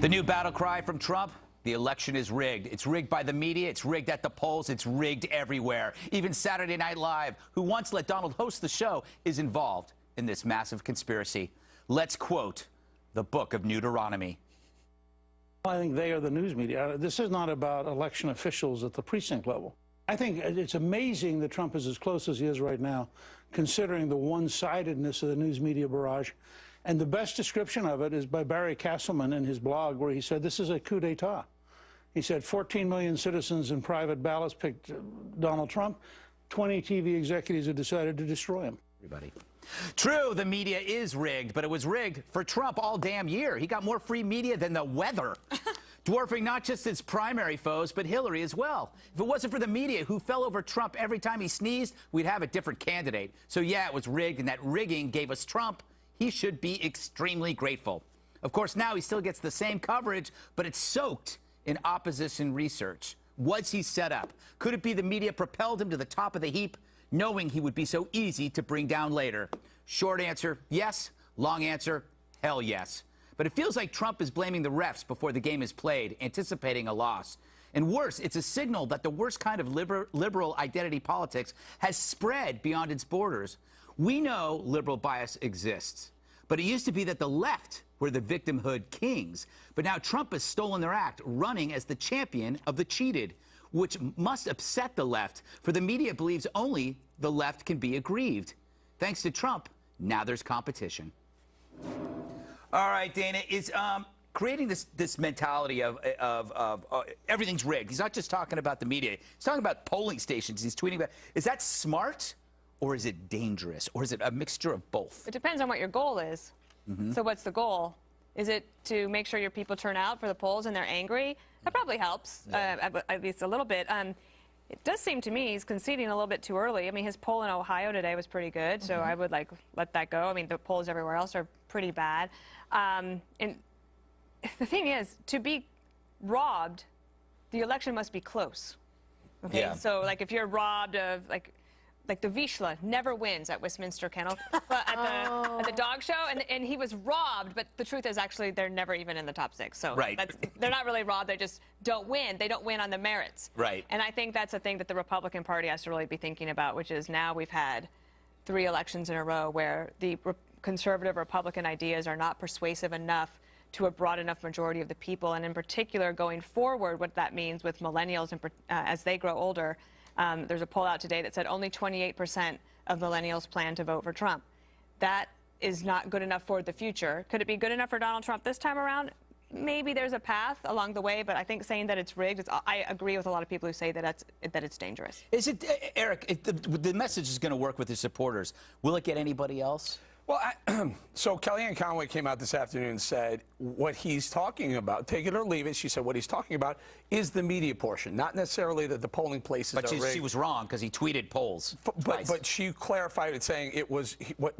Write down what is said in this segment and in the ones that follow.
The new battle cry from Trump: the election is rigged. It's rigged by the media. It's rigged at the polls. It's rigged everywhere. Even Saturday Night Live, who once let Donald host the show, is involved in this massive conspiracy. Let's quote the book of Deuteronomy. I think they are the news media. This is not about election officials at the precinct level. I think it's amazing that Trump is as close as he is right now, considering the one-sidedness of the news media barrage. And the best description of it is by Barry Castleman in his blog, where he said this is a coup d'etat. He said 14 million citizens in private ballots picked Donald Trump. 20 TV executives have decided to destroy him. Everybody. True, the media is rigged, but it was rigged for Trump all damn year. He got more free media than the weather, dwarfing not just his primary foes, but Hillary as well. If it wasn't for the media, who fell over Trump every time he sneezed, we'd have a different candidate. So yeah, it was rigged, and that rigging gave us Trump. He should be extremely grateful. Of course, now he still gets the same coverage, but it's soaked in opposition research. Was he set up? Could it be the media propelled him to the top of the heap, knowing he would be so easy to bring down later? Short answer, yes. Long answer, hell yes. But it feels like Trump is blaming the refs before the game is played, anticipating a loss. And worse, it's a signal that the worst kind of liberal identity politics has spread beyond its borders. We know liberal bias exists, but it used to be that the left were the victimhood kings. But now Trump has stolen their act, running as the champion of the cheated, which must upset the left, for the media believes only the left can be aggrieved. Thanks to Trump, now there's competition. All right, Dana, is creating this mentality of everything's rigged. He's not just talking about the media. He's talking about polling stations. He's tweeting about. Is that smart, or is it dangerous, or is it a mixture of both? It depends on what your goal is. So what's the goal? Is it to make sure your people turn out for the polls and they're angry? That probably helps, at least a little bit. It does seem to me he's conceding a little bit too early. I mean, his poll in Ohio today was pretty good, so I would let that go. I mean, the polls everywhere else are pretty bad. And the thing is, to be robbed, the election must be close. Okay, Yeah. so like if you're robbed of like the Vizsla never wins at Westminster Kennel at the dog show, and he was robbed, but the truth is actually they're never even in the top 6. So they're not really robbed, they just don't win. They don't win on the merits. Right. And I think that's a thing that the Republican Party has to really be thinking about, which is now we've had 3 elections in a row where the conservative Republican ideas are not persuasive enough to a broad enough majority of the people, and in particular going forward, what that means with millennials as they grow older. There's a poll out today that said only 28% of millennials plan to vote for Trump. That is not good enough for the future. Could it be good enough for Donald Trump this time around? Maybe there's a path along the way, but I think saying that it's rigged, I agree with a lot of people who say that it's dangerous. Is it, Eric, the message is going to work with his supporters. Will it get anybody else? Well, so Kellyanne Conway came out this afternoon and said what he's talking about, take it or leave it, she said what he's talking about is the media portion, not necessarily that the polling places are rigged. But she was wrong, because he tweeted polls. But she clarified it, saying it was what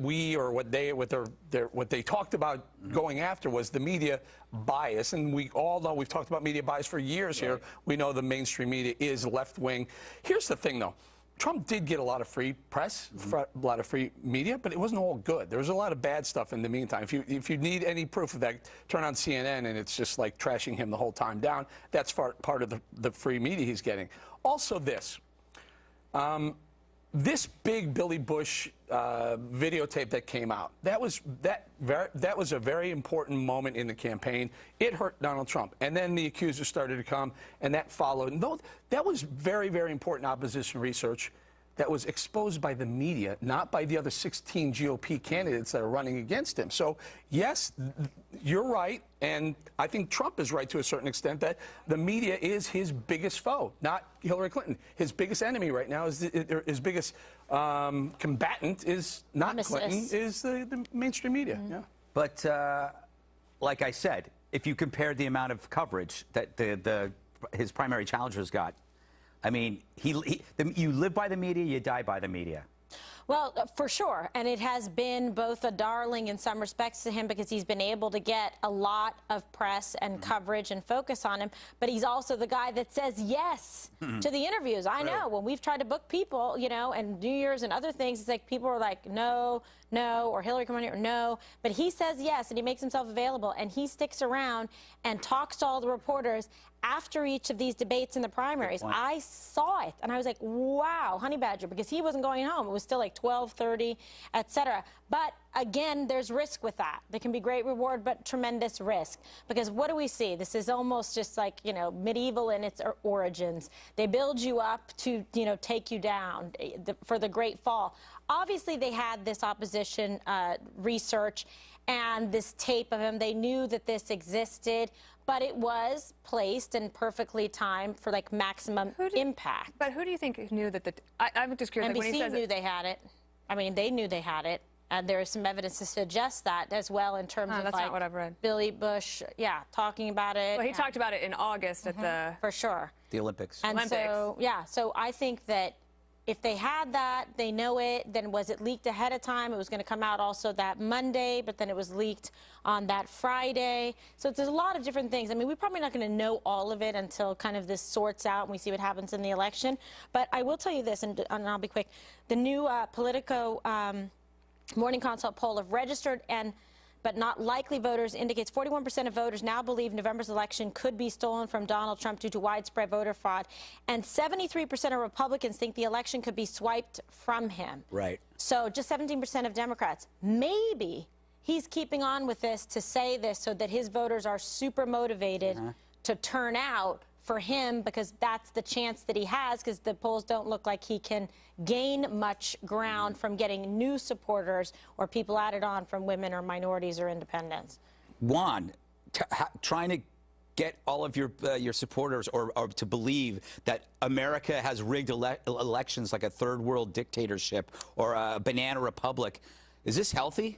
they talked about going after was the media bias. And we all know, we've talked about media bias for years here. We know the mainstream media is left-wing. Here's the thing, though. Trump did get a lot of free press, a lot of free media, but it wasn't all good. There was a lot of bad stuff in the meantime. If you need any proof of that, turn on CNN, and it's just like trashing him the whole time down. That's part of the free media he's getting. Also this big Billy Bush videotape that came out, that was a very important moment in the campaign. It hurt Donald Trump. And then the accusers started to come, and that followed. And that was very, very important opposition research that was exposed by the media, not by the other 16 GOP candidates that are running against him. So, yes, you're right, and I think Trump is right to a certain extent that the media is his biggest foe, not Hillary Clinton. His biggest enemy right now, his biggest combatant is not Clinton, is the mainstream media. Yeah. But like I said, if you compare the amount of coverage that his primary challengers got, I mean, you live by the media, you die by the media. Well, for sure. And it has been both a darling in some respects to him because he's been able to get a lot of press and coverage and focus on him. But he's also the guy that says yes to the interviews. I know when we've tried to book people, you know, and New Year's and other things, it's like people are like, no, no, or Hillary, come on here, no. But he says yes, and he makes himself available, and he sticks around and talks to all the reporters after each of these debates in the primaries. I saw it, and I was like, wow, honey badger, because he wasn't going home. It was still like 12:30, etc. But again, there's risk with that. There can be great reward, but tremendous risk. Because what do we see? This is almost just like, you know, medieval in its origins. They build you up to, you know, take you down for the great fall. Obviously, they had this opposition research and this tape of him. They knew that this existed, but it was placed and perfectly timed for like maximum impact. But who do you think knew that I'm just curious. NBC like when he says knew they had it. I mean, they knew they had it. And there is some evidence to suggest that as well in terms of that's like not what I've read. Billy Bush, talking about it. Well, he talked about it in August at the for sure. The Olympics. And so, so I think that if they had that, they know it, then was it leaked ahead of time? It was going to come out also that Monday, but then it was leaked on that Friday. So there's a lot of different things. I mean, we're probably not going to know all of it until kind of this sorts out and we see what happens in the election. But I will tell you this, and I'll be quick. The new Politico Morning Consult poll of registered but not likely voters indicates 41% of voters now believe November's election could be stolen from Donald Trump due to widespread voter fraud, and 73% of Republicans think the election could be swiped from him. Right. So just 17% of Democrats. Maybe he's keeping on with this to say this so that his voters are super motivated to turn out for him, because that's the chance that he has, because the polls don't look like he can gain much ground from getting new supporters or people added on from women or minorities or independents. Juan, trying to get all of your supporters or to believe that America has rigged elections like a third world dictatorship or a banana republic, is this healthy?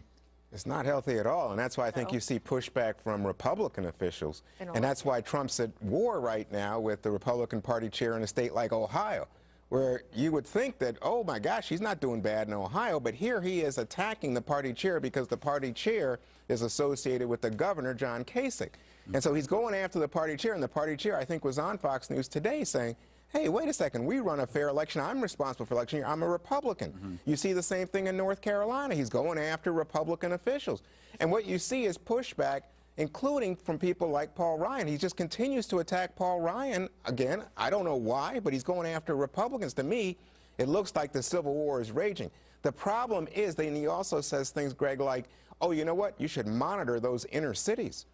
It's not healthy at all, and that's why I think you see pushback from Republican officials. And that's why Trump's at war right now with the Republican Party chair in a state like Ohio, where you would think that, oh my gosh, he's not doing bad in Ohio, but here he is attacking the party chair because the party chair is associated with the governor, John Kasich. And so he's going after the party chair, and the party chair, I think, was on Fox News today saying, hey, wait a second, we run a fair election. I'm responsible for election here. I'm a Republican. You see the same thing in North Carolina. He's going after Republican officials. And what you see is pushback, including from people like Paul Ryan. He just continues to attack Paul Ryan. Again, I don't know why, but he's going after Republicans. To me, it looks like the Civil War is raging. The problem is that he also says things, Greg, like, oh, you know what? You should monitor those inner cities.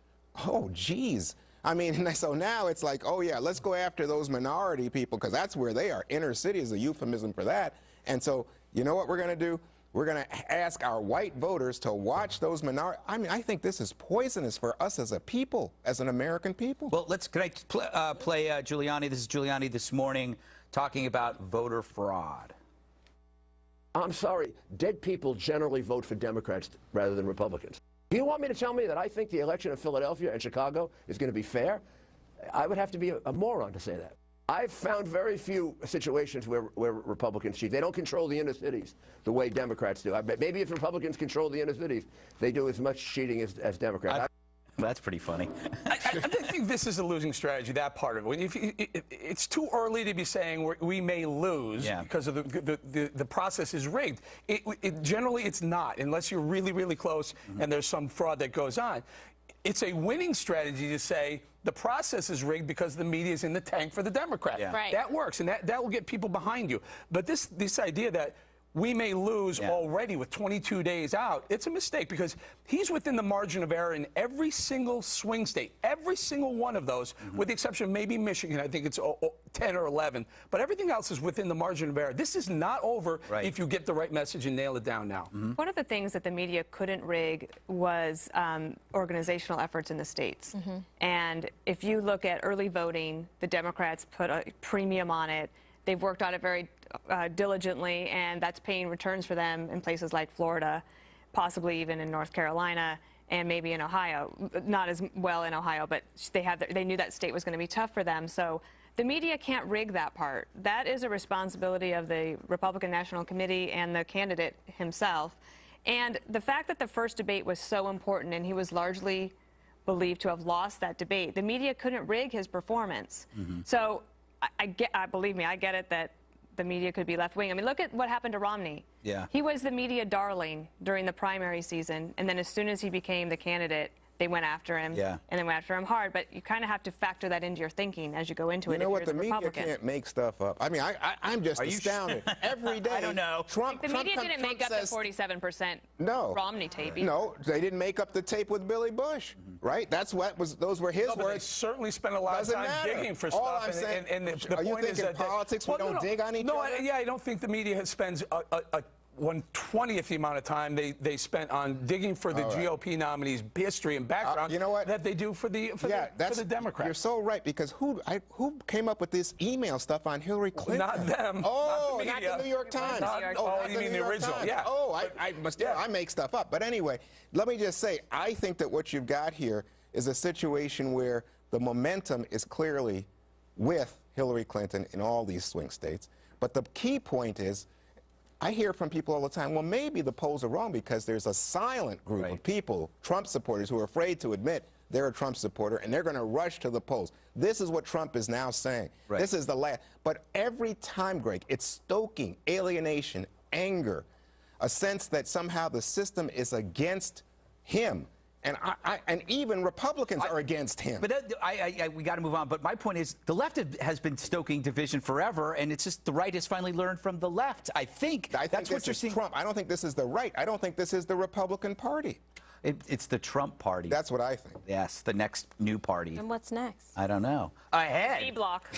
Oh, geez. I mean, so now it's like, oh, yeah, let's go after those minority people, because that's where they are. Inner city is a euphemism for that. And so, you know what we're going to do? We're going to ask our white voters to watch those minority. I mean, I think this is poisonous for us as a people, as an American people. Well, can I play Giuliani? This is Giuliani this morning talking about voter fraud. I'm sorry, dead people generally vote for Democrats rather than Republicans. Do you want me to tell me that I think the election in Philadelphia and Chicago is going to be fair? I would have to be a moron to say that. I've found very few situations where Republicans cheat. They don't control the inner cities the way Democrats do. Maybe if Republicans control the inner cities, they do as much cheating as Democrats. That's pretty funny. I think this is a losing strategy, that part of it. It's too early to be saying we may lose because of the process is rigged. Generally, it's not, unless you're really, really close and there's some fraud that goes on. It's a winning strategy to say the process is rigged because the media is in the tank for the Democrat. Right. That works, and that will get people behind you. But this idea that we may lose already with 22 days out, it's a mistake, because he's within the margin of error in every single swing state, every single one of those, with the exception of maybe Michigan. I think it's 10 or 11. But everything else is within the margin of error. This is not over if you get the right message and nail it down now. One of the things that the media couldn't rig was organizational efforts in the states. And if you look at early voting, the Democrats put a premium on it. They've worked on it very diligently, and that's paying returns for them in places like Florida, possibly even in North Carolina, and maybe in Ohio. Not as well in Ohio, but they knew that state was going to be tough for them. So The media can't rig that part. That is a responsibility of the Republican National Committee and the candidate himself. And the fact that the first debate was so important and he was largely believed to have lost that debate, the media couldn't rig his performance. So believe me, I get it that the media could be left-wing. I mean, look at what happened to Romney. Yeah. He was the media darling during the primary season, and then as soon as he became the candidate, they went after him, Yeah. and they went after him hard. But you kind of have to factor that into your thinking as you go into it. You know if what? you're The media Republican. can't make stuff up. I mean, I'm just Are you astounded. Every day. I don't know. The media didn't make up the 47% No. Romney tape either. No, they didn't make up the tape with Billy Bush, right? Those were his No, but they words. certainly spent a lot Doesn't of time matter. digging for All stuff. I'm saying, the are you point is thinking that politics, we don't dig on each no, other? Yeah, I don't think the media spends a 1/20th the amount of time they spent on digging for the GOP nominees' history and background you know what? that they do for the Democrats. You're so right, because who came up with this email stuff on Hillary Clinton? Not them. Oh, not the media. not the New York Times. Not the New York Oh, Times. you mean the original? Times. Yeah. Oh, I make stuff up. But anyway, let me just say, I think that what you've got here is a situation where the momentum is clearly with Hillary Clinton in all these swing states. But the key point is, I hear from people all the time, well, maybe the polls are wrong because there's a silent group of people, Trump supporters, who are afraid to admit they're a Trump supporter, and they're going to rush to the polls. This is what Trump is now saying. Right. This is the last. But every time, Greg, it's stoking alienation, anger, a sense that somehow the system is against him. And even Republicans are against him. But we got to move on. But my point is, the left has been stoking division forever, and it's just the right has finally learned from the left. I think that's what you're seeing. Trump. I don't think this is the right. I don't think this is the Republican Party. It's the Trump party. That's what I think. Yes, the next new party. And what's next? I don't know. Ahead. B block.